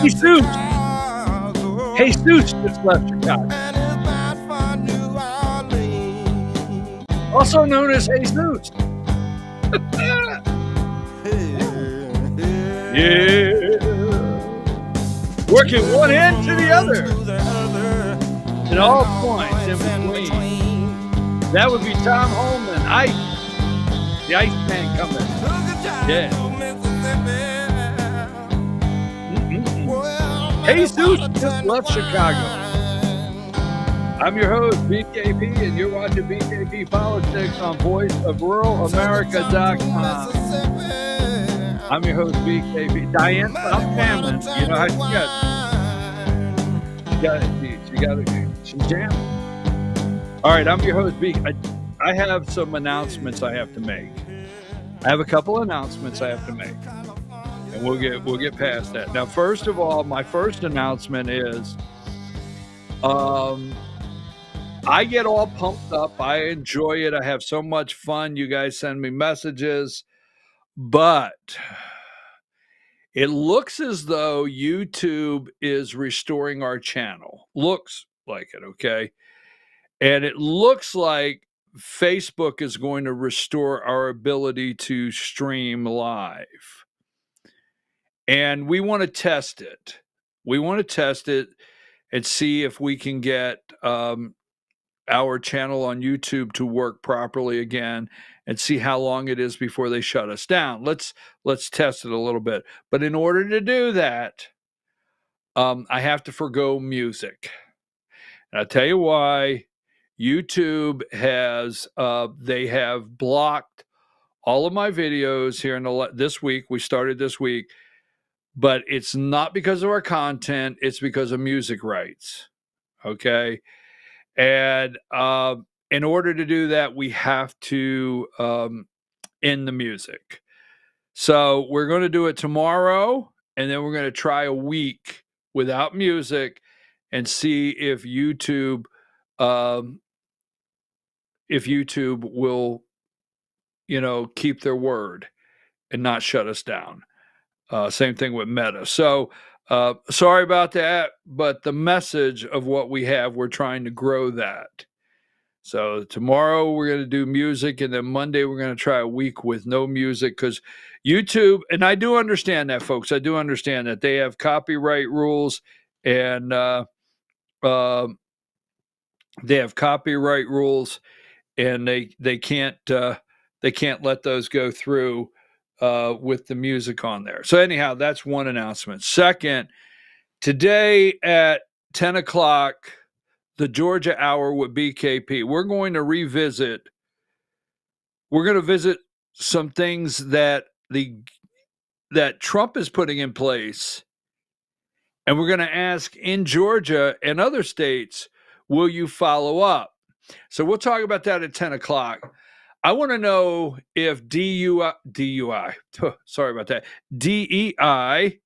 Jesus just left Chicago. Also known as Jesus. Yeah. Working one end to the other. And all points in between. That would be Tom Holman, Ice. The Iceman coming. Yeah. Jesus just left Chicago. I'm your host, BKP, and you're watching BKP Politics on voiceofruralamerica.com. I'm your host, BKP. Diane, I'm jamming. You know how she got it. She's jamming. All right, I'm your host, B. I have some announcements I have to make. I have a couple announcements I have to make. And we'll get past that. Now, first of all, my first announcement is I get all pumped up. I enjoy it. I have so much fun. You guys send me messages. But it looks as though YouTube is restoring our channel. Looks like it, okay? And it looks like Facebook is going to restore our ability to stream live. And we want to test it. We want to test it and see if we can get our channel on YouTube to work properly again and see how long it is before they shut us down. Let's test it a little bit. But in order to do that, I have to forgo music. And I'll tell you why. YouTube has, they have blocked all of my videos here in this week. We started this week. But it's not because of our content. It's because of music rights. Okay. And in order to do that, we have to end the music. So we're going to do it tomorrow. And then we're going to try a week without music and see if YouTube will, keep their word and not shut us down. Same thing with Meta. So sorry about that, but the message of what we have, we're trying to grow that. So tomorrow we're going to do music, and then Monday we're going to try a week with no music because YouTube, and I do understand that, folks. I do understand that they have copyright rules, and and they can't let those go through with the music on there. So anyhow, that's one announcement. Second, today at 10 o'clock, the Georgia Hour with BKP, we're going to visit some things that Trump is putting in place. And we're going to ask in Georgia and other states, will you follow up? So we'll talk about that at 10 o'clock. I want to know if DEI, sorry about that, DEI,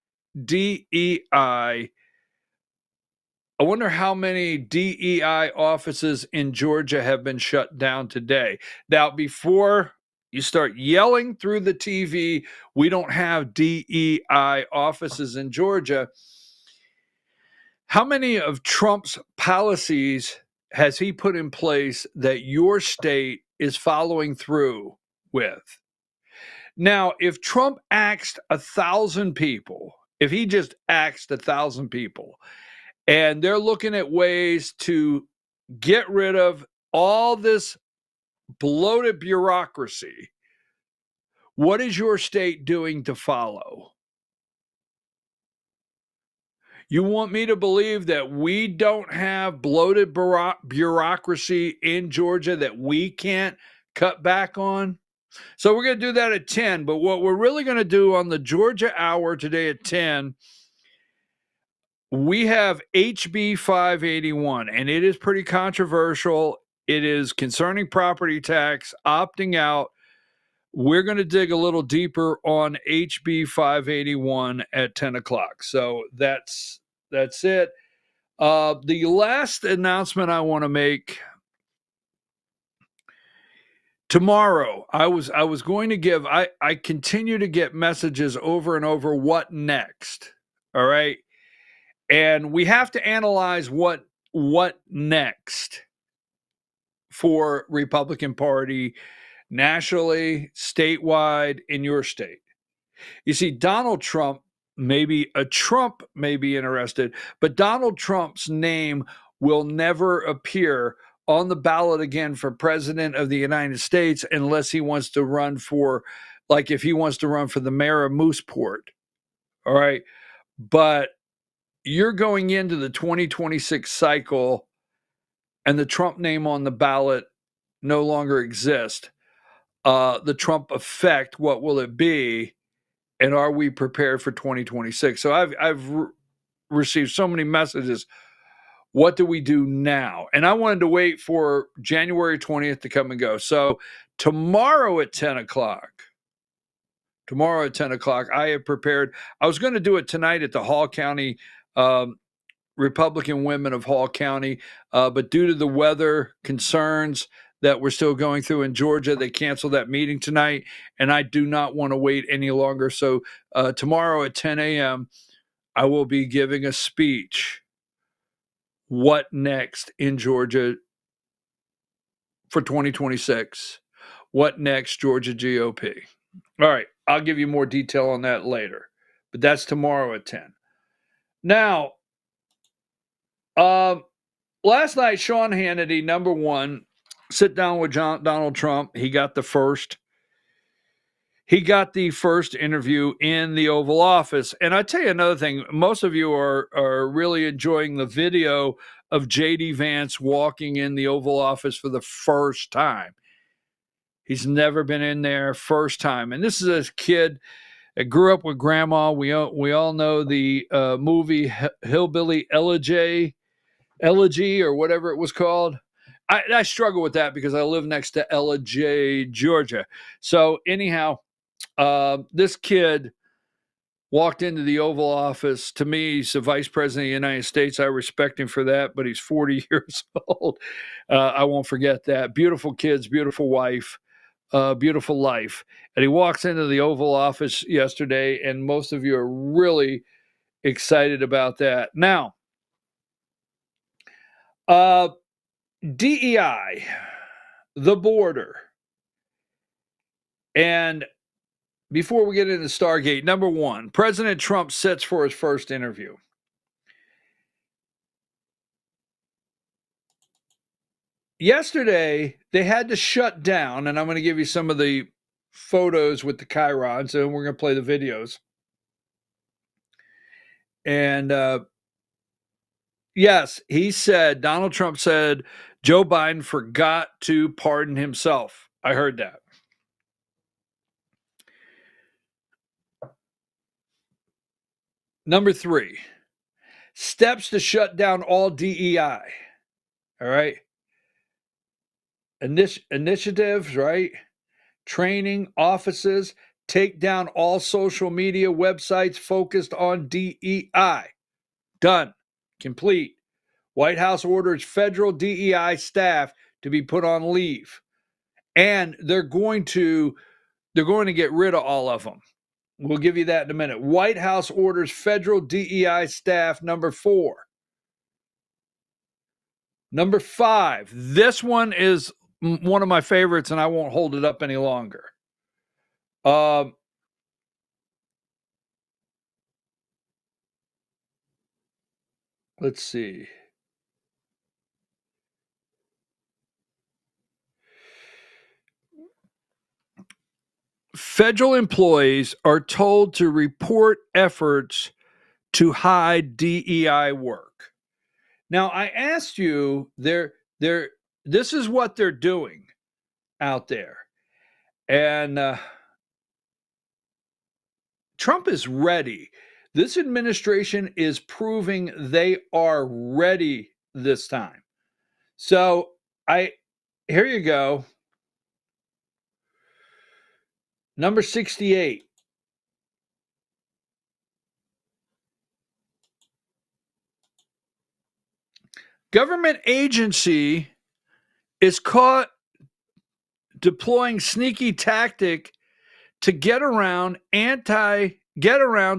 I wonder how many DEI offices in Georgia have been shut down today. Now, before you start yelling through the TV, we don't have DEI offices in Georgia. How many of Trump's policies has he put in place that your state is following through with? Now, if Trump axed 1,000 people, if he just axed 1,000 people, and they're looking at ways to get rid of all this bloated bureaucracy, what is your state doing to follow? You want me to believe that we don't have bloated bureaucracy in Georgia that we can't cut back on? So we're going to do that at 10. But what we're really going to do on the Georgia Hour today at 10, we have HB 581, and it is pretty controversial. It is concerning property tax, opting out. We're going to dig a little deeper on HB 581 at 10 o'clock. So that's it. The last announcement I want to make, tomorrow, I was going to give, I continue to get messages over and over, what next? All right. And we have to analyze what next for Republican Party nationally, statewide, in your state. You see, Trump may be interested, but Donald Trump's name will never appear on the ballot again for president of the United States unless he wants to run for, like, if he wants to run for the mayor of Mooseport. All right. But you're going into the 2026 cycle and the Trump name on the ballot no longer exists. The Trump effect, what will it be? And are we prepared for 2026? So I've received so many messages. What do we do now? And I wanted to wait for January 20th to come and go. So tomorrow at 10 o'clock, I have prepared. I was going to do it tonight at the Hall County Republican Women of Hall County, but due to the weather concerns that we're still going through in Georgia, they canceled that meeting tonight, and I do not want to wait any longer. So tomorrow at 10 a.m., I will be giving a speech. What next in Georgia for 2026? What next, Georgia GOP? All right, I'll give you more detail on that later, but that's tomorrow at 10. Now, last night, Sean Hannity, number one, sit down with Donald Trump. He got the first interview in the Oval Office. And I tell you another thing, most of you are really enjoying the video of J.D. Vance walking in the Oval Office for the first time. He's never been in there, first time. And this is a kid that grew up with grandma. We all know the movie Hillbilly Elegy or whatever it was called. I struggle with that because I live next to Elegy, Georgia. So anyhow, this kid walked into the Oval Office. To me, he's the vice president of the United States. I respect him for that, but he's 40 years old. I won't forget that. Beautiful kids, beautiful wife, beautiful life. And he walks into the Oval Office yesterday, and most of you are really excited about that. Now, DEI, the border, and before we get into Stargate, number one, President Trump sits for his first interview. Yesterday, they had to shut down, and I'm going to give you some of the photos with the chyrons, and we're going to play the videos. And yes, Donald Trump said Joe Biden forgot to pardon himself. I heard that. Number three, steps to shut down all DEI. All right. Initiatives, right? Training, offices, take down all social media websites focused on DEI. Done. Complete. White House orders federal DEI staff to be put on leave. And they're going to get rid of all of them. We'll give you that in a minute. White House orders federal DEI staff, number 4. Number 5. This one is one of my favorites, and I won't hold it up any longer. Let's see. Federal employees are told to report efforts to hide DEI work. Now, I asked you, this is what they're doing out there. And Trump is ready. This administration is proving they are ready this time. So here you go. Number 68. Government agency is caught deploying sneaky tactic to get around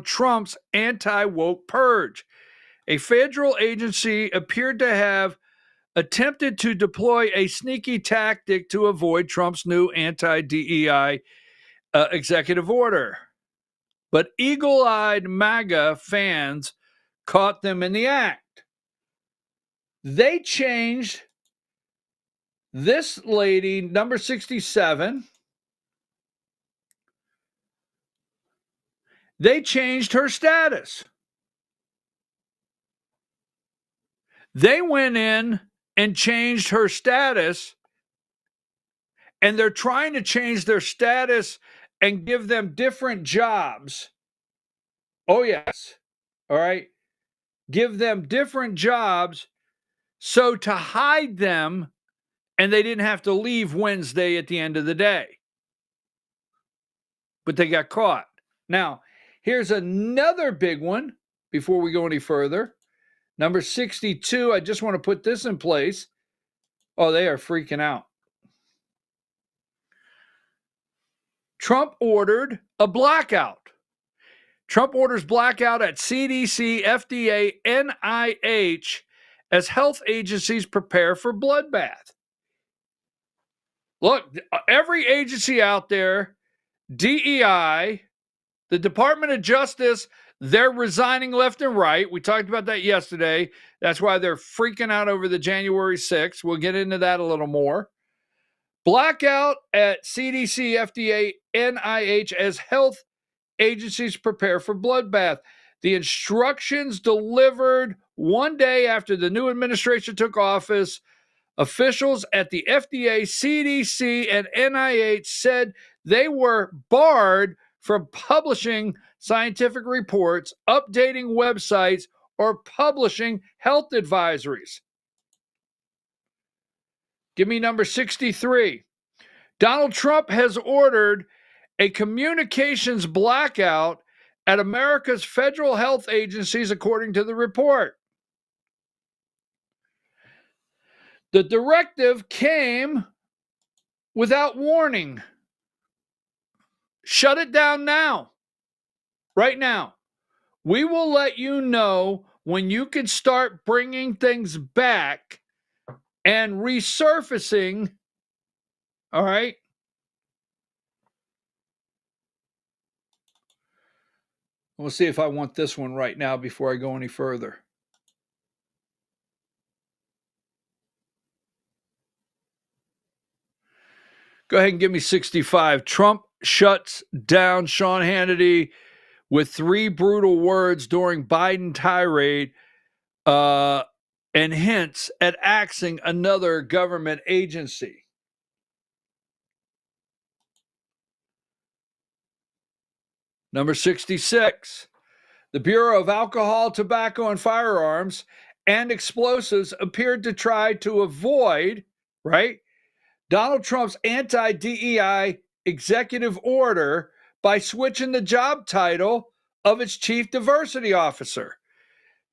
Trump's anti-woke purge. a federal agency appeared to have attempted to deploy a sneaky tactic to avoid Trump's new anti-DEI executive order. But eagle-eyed MAGA fans caught them in the act. They changed this lady, number 67. They changed her status. They went in and changed her status, and they're trying to change their status and give them different jobs. Oh, yes. All right. Give them different jobs so to hide them, and they didn't have to leave Wednesday at the end of the day. But they got caught. Now, here's another big one before we go any further. Number 62, I just want to put this in place. Oh, they are freaking out. Trump ordered a blackout. Trump orders blackout at CDC, FDA, NIH as health agencies prepare for bloodbath. Look, every agency out there, DEI, the Department of Justice, they're resigning left and right. We talked about that yesterday. That's why they're freaking out over the January 6th. We'll get into that a little more. Blackout at CDC, FDA, NIH as health agencies prepare for bloodbath. The instructions delivered one day after the new administration took office. Officials at the FDA, CDC, and NIH said they were barred from publishing scientific reports, updating websites, or publishing health advisories. Give me number 63. Donald Trump has ordered a communications blackout at America's federal health agencies, according to the report. The directive came without warning. Shut it down now. Right now. We will let you know when you can start bringing things back and resurfacing. All right. We'll see if I want this one right now before I go any further. Go ahead and give me 65. Trump shuts down Sean Hannity with 3 brutal words during Biden tirade and hints at axing another government agency. Number 66. The Bureau of Alcohol, Tobacco, and Firearms and Explosives appeared to try to avoid, right, Donald Trump's anti-DEI executive order by switching the job title of its chief diversity officer.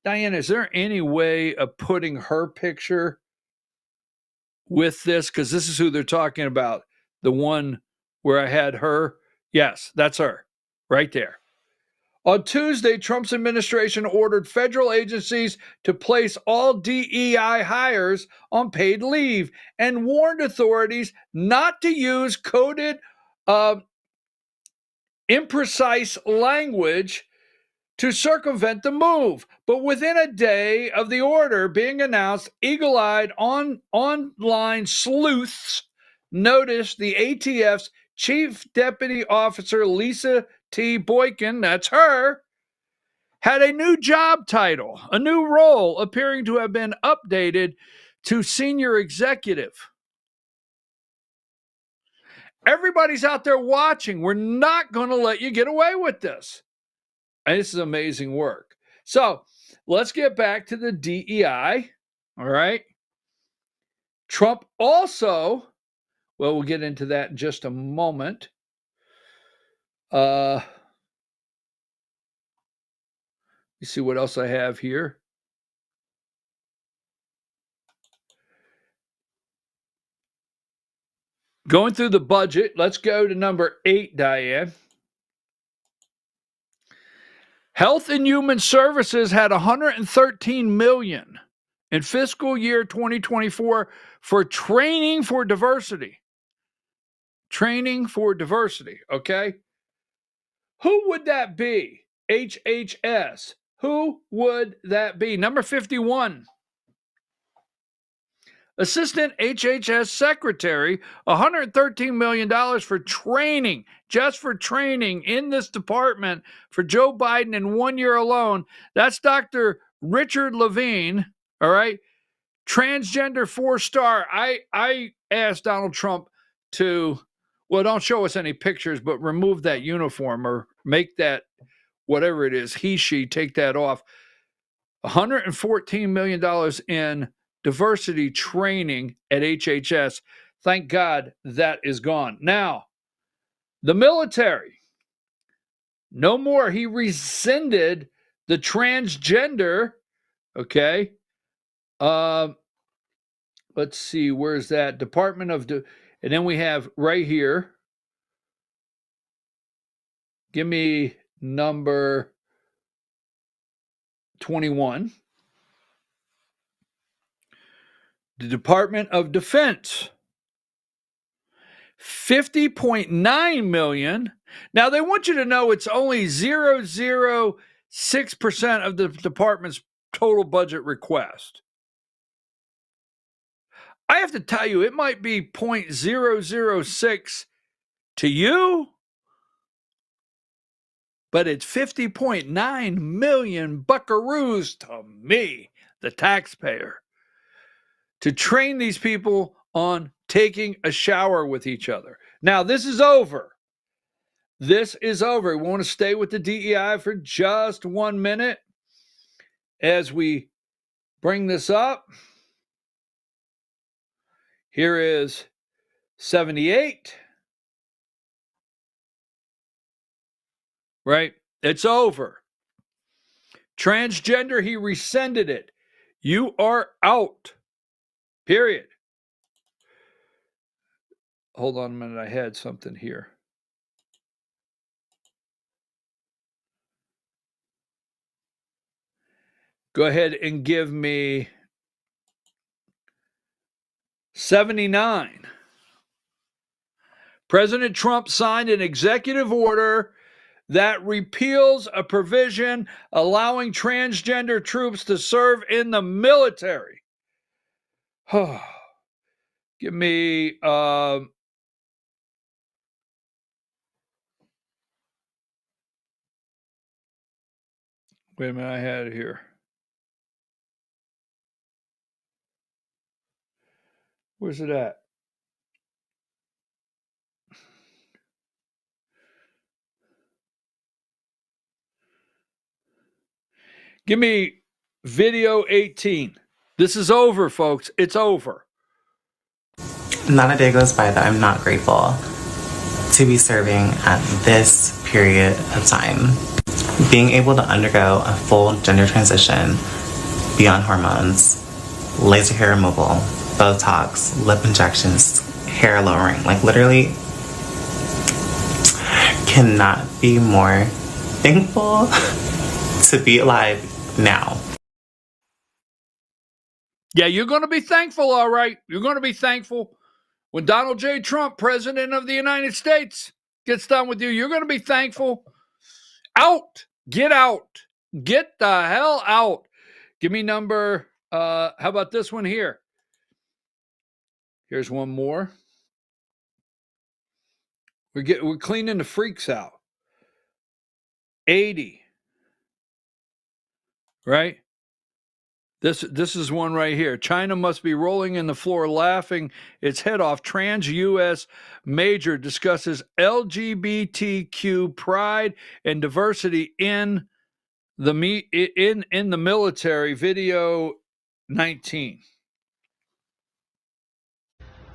Diane, is there any way of putting her picture with this? Because this is who they're talking about. The one where I had her. Yes, that's her right there. On Tuesday, Trump's administration ordered federal agencies to place all DEI hires on paid leave and warned authorities not to use coded, imprecise language to circumvent the move. But within a day of the order being announced, eagle-eyed online sleuths noticed the ATF's Chief Deputy Officer Lisa T. Boykin, that's her, had a new job title, a new role appearing to have been updated to senior executive. Everybody's out there watching. We're not going to let you get away with this. And this is amazing work. So let's get back to the DEI. All right. Trump also, well, we'll get into that in just a moment. You see what else I have here. Going through the budget, let's go to number 8, Diane. Health and Human Services had $113 million in fiscal year 2024 for training for diversity. Training for diversity, okay? Who would that be? HHS. Who would that be? Number 51. Assistant HHS Secretary, $113 million for training, just for training in this department for Joe Biden in 1 year alone. That's Dr. Richard Levine, all right? Transgender 4-star. I asked Donald Trump to, well, don't show us any pictures, but remove that uniform or make that, whatever it is, he, she, take that off. $114 million in diversity training at HHS. Thank God that is gone. Now, the military, no more. He rescinded the transgender, okay? Let's see, where's that? Department of, and then we have right here, give me number 21. The Department of Defense, $50.9 million. Now, they want you to know it's only 0.006% of the department's total budget request. I have to tell you, it might be 0.006 to you, but it's 50.9 million buckaroos to me, the taxpayer, to train these people on taking a shower with each other. Now, this is over. This is over. We want to stay with the DEI for just 1 minute as we bring this up. Here is 78. Right? It's over. Transgender, he rescinded it. You are out. Period. Hold on a minute. I had something here. Go ahead and give me 79. President Trump signed an executive order that repeals a provision allowing transgender troops to serve in the military. Give me wait a minute, I had it here. Where's it at? Give me video 18. This is over, folks. It's over. Not a day goes by that I'm not grateful to be serving at this period of time. Being able to undergo a full gender transition beyond hormones, laser hair removal, Botox, lip injections, hair lowering, like literally cannot be more thankful to be alive now. Yeah, you're going to be thankful, all right. You're going to be thankful when Donald J. Trump, President of the United States, gets done with you. You're going to be thankful. Out. Get out. Get the hell out. Give me number, how about this one here? Here's one more. We're cleaning the freaks out. 80. Right? This is one right here. China must be rolling in the floor laughing its head off. Trans U.S. major discusses LGBTQ pride and diversity in the military. Video 19.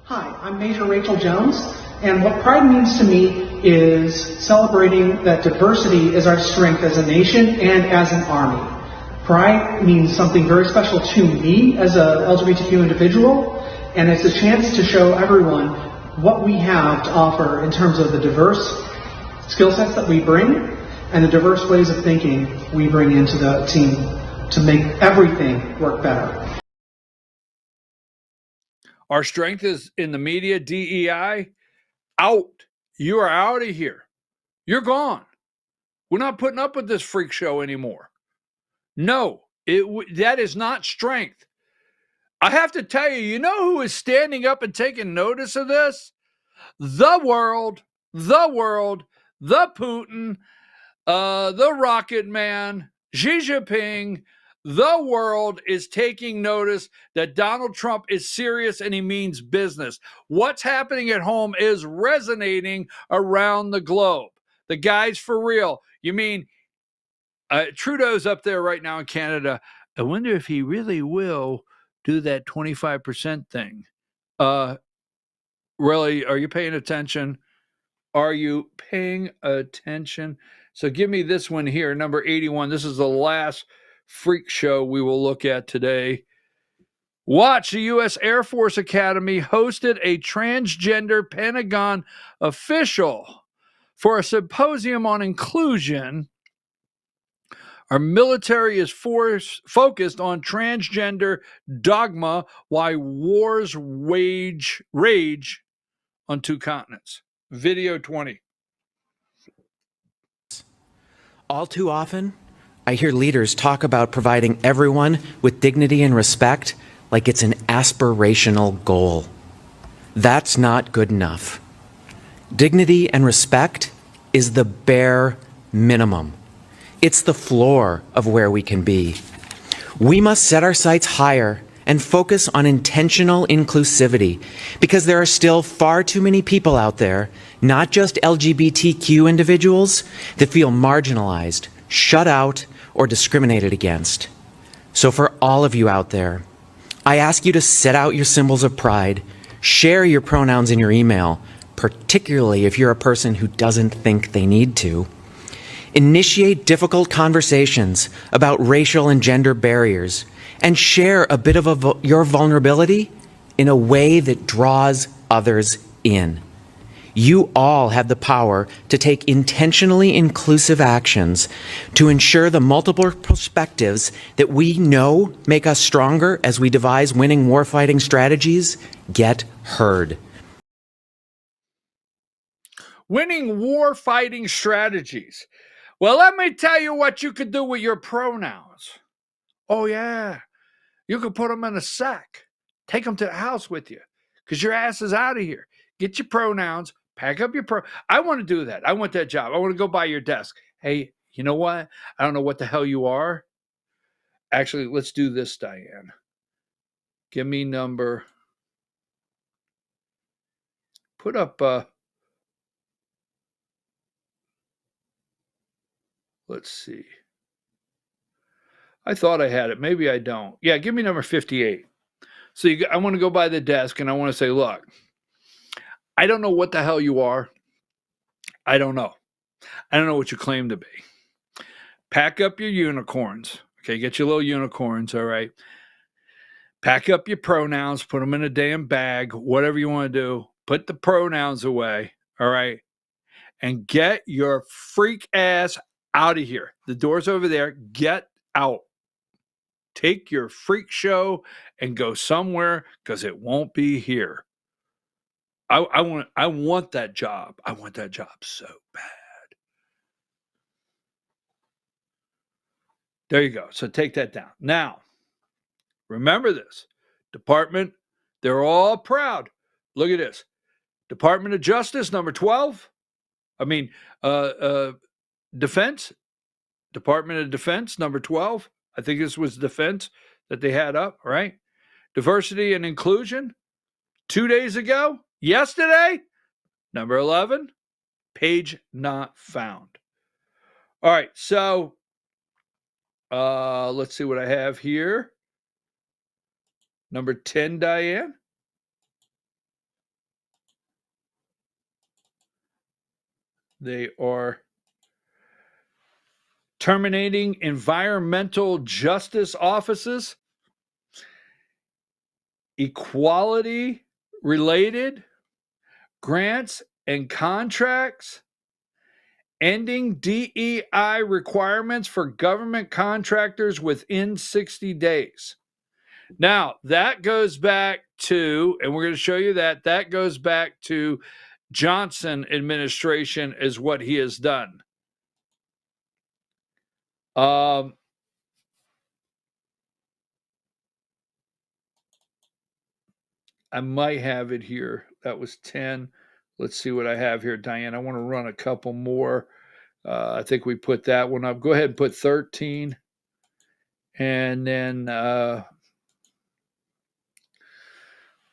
Hi, I'm Major Rachel Jones, and what pride means to me is celebrating that diversity is our strength as a nation and as an army. Pride means something very special to me as a LGBTQ individual, and it's a chance to show everyone what we have to offer in terms of the diverse skill sets that we bring, and the diverse ways of thinking we bring into the team to make everything work better. Our strength is in the media, DEI, out. You are out of here. You're gone. We're not putting up with this freak show anymore. No, that is not strength. I have to tell you, you know who is standing up and taking notice of this? The world, the Putin, the Rocket Man, Xi Jinping. The world is taking notice that Donald Trump is serious and he means business. What's happening at home is resonating around the globe. The guy's for real. You mean Trudeau's up there right now in Canada. I wonder if he really will do that 25% thing. Really, are you paying attention? Are you paying attention? So give me this one here, number 81. This is the last freak show we will look at today. Watch, the U.S. Air Force Academy hosted a transgender Pentagon official for a symposium on inclusion. Our military is focused on transgender dogma while wars rage on two continents. Video 20. All too often, I hear leaders talk about providing everyone with dignity and respect like it's an aspirational goal. That's not good enough. Dignity and respect is the bare minimum. It's the floor of where we can be. We must set our sights higher and focus on intentional inclusivity, because there are still far too many people out there, not just LGBTQ individuals, that feel marginalized, shut out, or discriminated against. So for all of you out there, I ask you to set out your symbols of pride, share your pronouns in your email, particularly if you're a person who doesn't think they need to. Initiate difficult conversations about racial and gender barriers, and share a bit of your vulnerability in a way that draws others in. You all have the power to take intentionally inclusive actions to ensure the multiple perspectives that we know make us stronger as we devise winning warfighting strategies get heard. Winning warfighting strategies. Well, let me tell you what you could do with your pronouns. Oh, yeah. You could put them in a sack. Take them to the house with you because your ass is out of here. Get your pronouns. Pack up your I want to do that. I want that job. I want to go by your desk. Hey, you know what? I don't know what the hell you are. Actually, let's do this, Diane. Give me number. Put up, let's see. I thought I had it. Maybe I don't. Yeah, give me number 58. So I want to go by the desk and I want to say, look, I don't know what the hell you are. I don't know. I don't know what you claim to be. Pack up your unicorns. Okay, get your little unicorns, all right? Pack up your pronouns, put them in a damn bag, whatever you want to do. Put the pronouns away, all right? And get your freak ass out of here. The door's over there. Get out. Take your freak show and go somewhere because it won't be here. I want that job. I want that job so bad. There you go. So take that down. Now, remember this. Department, they're all proud. Look at this. Department of Justice, number 12. Defense. Department of Defense, number 12. I think this was defense that they had up, right? Diversity and inclusion, 2 days ago. Yesterday, number 11, page not found. All right, so let's see what I have here. Number 10, Diane. They are terminating environmental justice offices, equality-related grants and contracts, ending DEI requirements for government contractors within 60 days. Now, that goes back to, and we're going to show you that goes back to Johnson administration is what he has done. I might have it here. That was 10. Let's see what I have here, Diane. I want to run a couple more. I think we put that one up. Go ahead and put 13. And then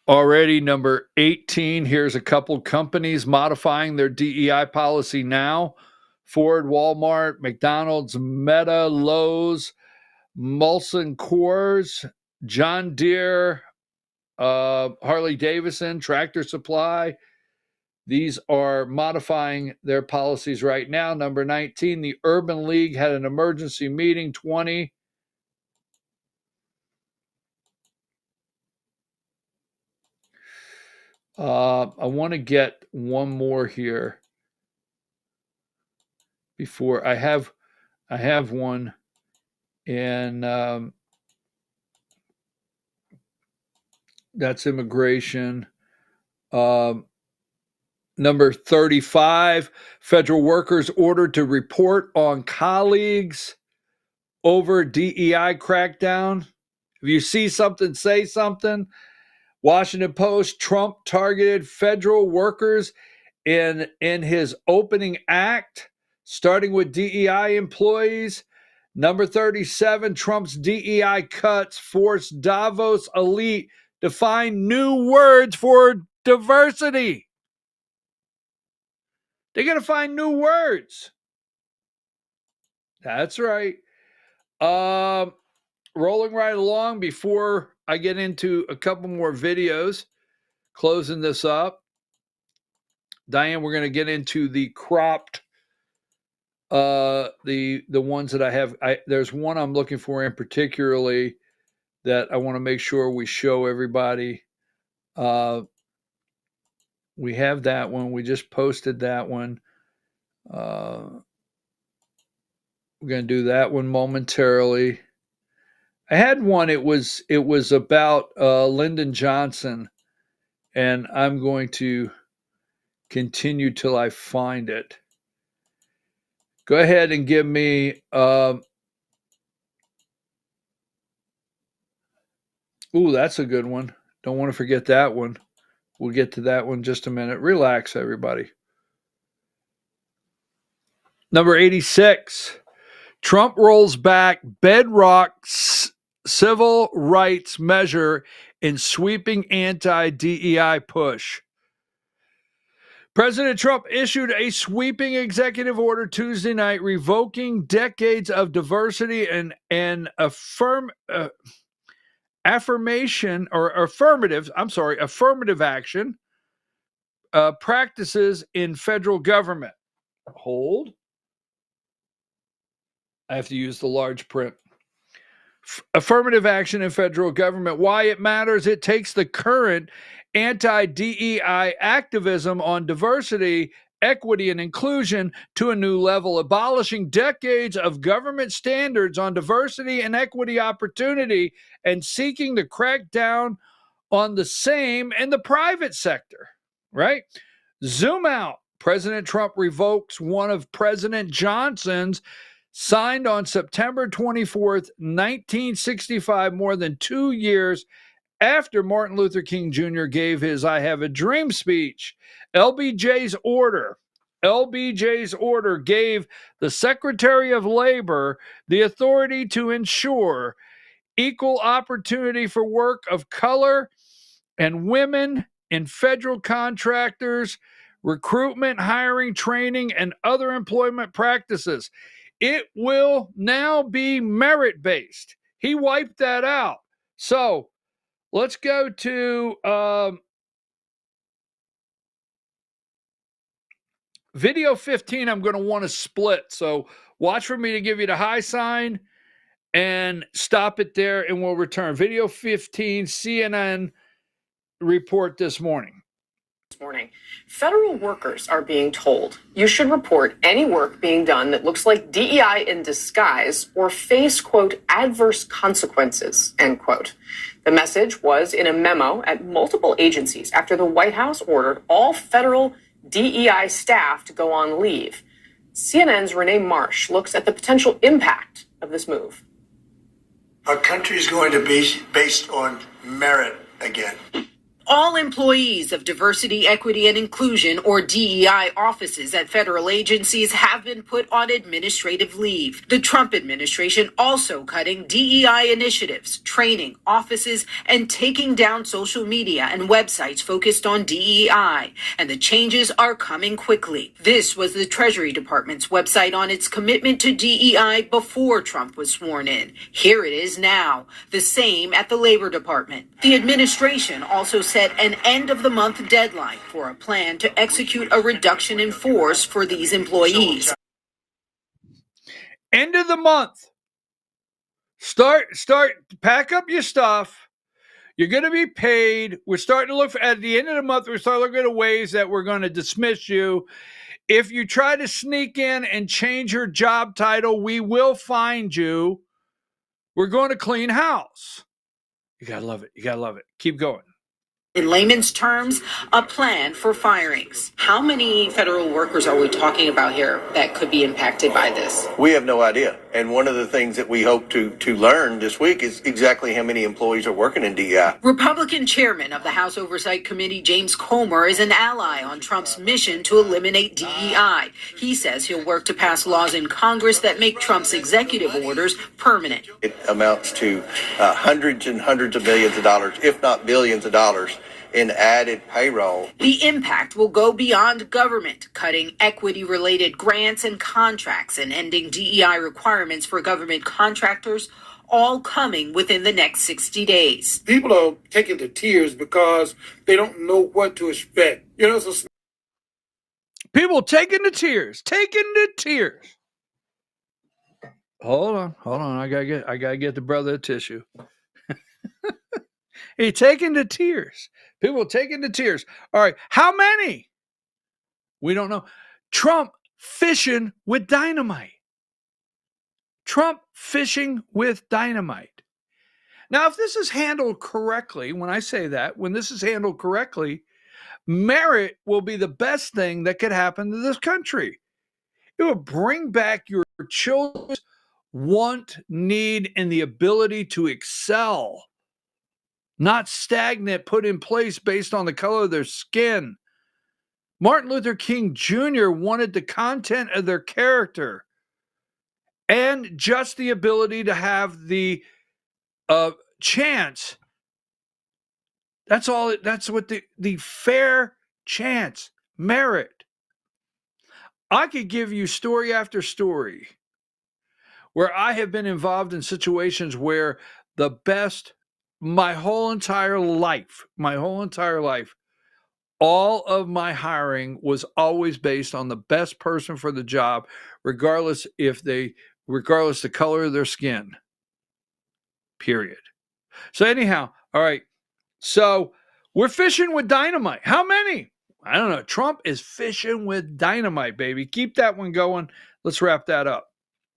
already number 18, here's a couple companies modifying their DEI policy now. Ford, Walmart, McDonald's, Meta, Lowe's, Molson Coors, John Deere, Harley Davidson, Tractor Supply. These are modifying their policies right now. Number 19, the Urban League had an emergency meeting. 20, I want to get one more here before I have one, and that's immigration. Number 35, federal workers ordered to report on colleagues over DEI crackdown. If you see something, say something. Washington Post, Trump targeted federal workers in his opening act, starting with DEI employees. Number 37, Trump's DEI cuts forced Davos elite to find new words for diversity. They're going to find new words. That's right. Rolling right along before I get into a couple more videos, closing this up. Diane, we're going to get into the cropped, the ones that I have. There's one I'm looking for in particularly that I want to make sure we show everybody. We have that one. We just posted that one. We're going to do that one momentarily. I had one. It was about Lyndon Johnson, and I'm going to continue till I find it. Go ahead and give me. Ooh, that's a good one. Don't want to forget that one. We'll get to that one in just a minute. Relax, everybody. Number 86. Trump rolls back bedrock civil rights measure in sweeping anti-DEI push. President Trump issued a sweeping executive order Tuesday night revoking decades of diversity and affirmative action practices in federal government. Hold. I have to use the large print. Affirmative action in federal government. Why it matters. It takes the current anti-DEI activism on diversity, equity, and inclusion to a new level, abolishing decades of government standards on diversity and equity opportunity and seeking to crack down on the same in the private sector, right? Zoom out. President Trump revokes one of President Johnson's signed on September 24th, 1965, more than 2 years after Martin Luther King Jr. gave his I Have a Dream speech. LBJ's order gave the Secretary of Labor the authority to ensure equal opportunity for work of color and women in federal contractors, recruitment, hiring, training, and other employment practices. It will now be merit-based. He wiped that out. So let's go to video 15. I'm going to want to split. So watch for me to give you the high sign and stop it there, and we'll return. Video 15, CNN report this morning. morning. Federal workers are being told you should report any work being done that looks like DEI in disguise or face, quote, adverse consequences, end quote. The message was in a memo at multiple agencies after the White House ordered all federal DEI staff to go on leave. CNN's Renee Marsh looks at the potential impact of this move. Our country is going to be based on merit again. All employees of diversity, equity, and inclusion, or DEI offices at federal agencies have been put on administrative leave. The Trump administration also cutting DEI initiatives, training, offices, and taking down social media and websites focused on DEI. And the changes are coming quickly. This was the Treasury Department's website on its commitment to DEI before Trump was sworn in. Here it is now. The same at the Labor Department. The administration also set an end-of-the-month deadline for a plan to execute a reduction in force for these employees. End of the month. Start, pack up your stuff. You're going to be paid. We're starting to look at the end of the month. We're starting to look at ways that we're going to dismiss you. If you try to sneak in and change your job title, we will find you. We're going to clean house. You got to love it. You got to love it. Keep going. In layman's terms, a plan for firings. How many federal workers are we talking about here that could be impacted by this? We have no idea. And one of the things that we hope to learn this week is exactly how many employees are working in DEI. Republican chairman of the House Oversight Committee, James Comer, is an ally on Trump's mission to eliminate DEI. He says he'll work to pass laws in Congress that make Trump's executive orders permanent. It amounts to hundreds and hundreds of millions of dollars, if not billions of dollars, in added payroll. The impact will go beyond government, cutting equity-related grants and contracts and ending DEI requirements for government contractors, all coming within the next 60 days. People are taking to tears because they don't know what to expect. So people taking to tears. Hold on. I gotta get the brother a tissue. He taking to tears. People taking to tears. All right. How many? We don't know. Trump fishing with dynamite. Now, if this is handled correctly, when I say that, when this is handled correctly, merit will be the best thing that could happen to this country. It will bring back your children's want, need, and the ability to excel. Not stagnant, put in place based on the color of their skin. Martin Luther King Jr. wanted the content of their character and just the ability to have the chance. That's all. That's what the fair chance, merit. I could give you story after story where I have been involved in situations where the best, my whole entire life, all of my hiring was always based on the best person for the job, regardless the color of their skin. Period. So anyhow, all right. So we're fishing with dynamite. How many? I don't know. Trump is fishing with dynamite, baby. Keep that one going. Let's wrap that up.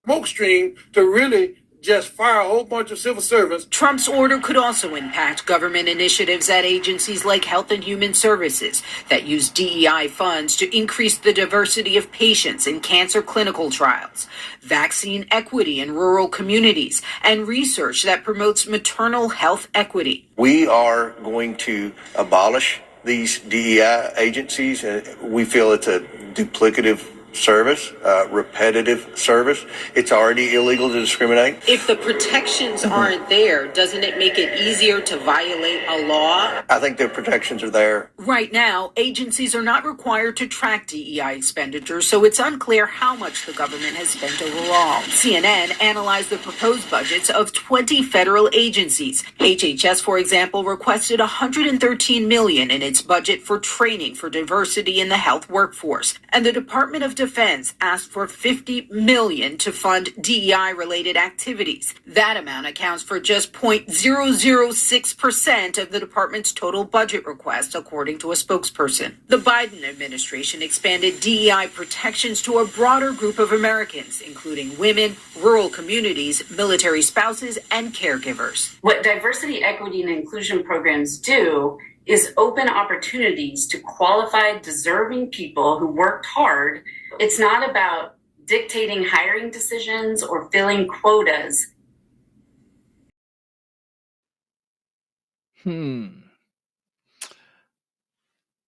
smoke screen to really just fire a whole bunch of civil servants. Trump's order could also impact government initiatives at agencies like Health and Human Services that use DEI funds to increase the diversity of patients in cancer clinical trials, vaccine equity in rural communities, and research that promotes maternal health equity. We are going to abolish these DEI agencies. We feel it's a duplicative service, repetitive service. It's already illegal to discriminate. If the protections aren't there, doesn't it make it easier to violate a law? I think the protections are there. Right now, agencies are not required to track DEI expenditures, so it's unclear how much the government has spent overall. CNN analyzed the proposed budgets of 20 federal agencies. HHS, for example, requested $113 million in its budget for training for diversity in the health workforce, and the Department of Defense asked for $50 million to fund DEI-related activities. That amount accounts for just 0.006% of the department's total budget request, according to a spokesperson. The Biden administration expanded DEI protections to a broader group of Americans, including women, rural communities, military spouses, and caregivers. What diversity, equity, and inclusion programs do is open opportunities to qualified, deserving people who worked hard. It's not about dictating hiring decisions or filling quotas.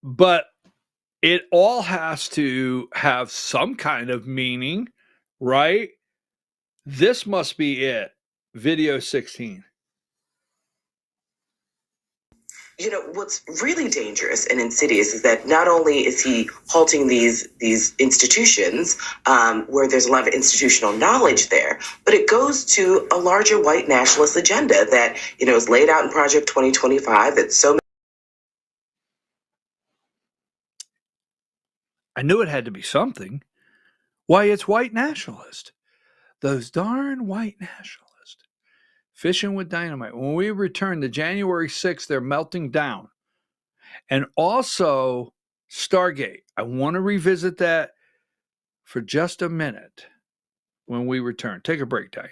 But it all has to have some kind of meaning, right? This must be it. Video 16. You know, what's really dangerous and insidious is that not only is he halting these institutions where there's a lot of institutional knowledge there, but it goes to a larger white nationalist agenda that, you know, is laid out in Project 2025 that so many. I knew it had to be something. Why, it's white nationalist. Those darn white nationalists. Fishing with dynamite. When we return to January 6th, they're melting down. And also Stargate. I want to revisit that for just a minute when we return. Take a break, Diane.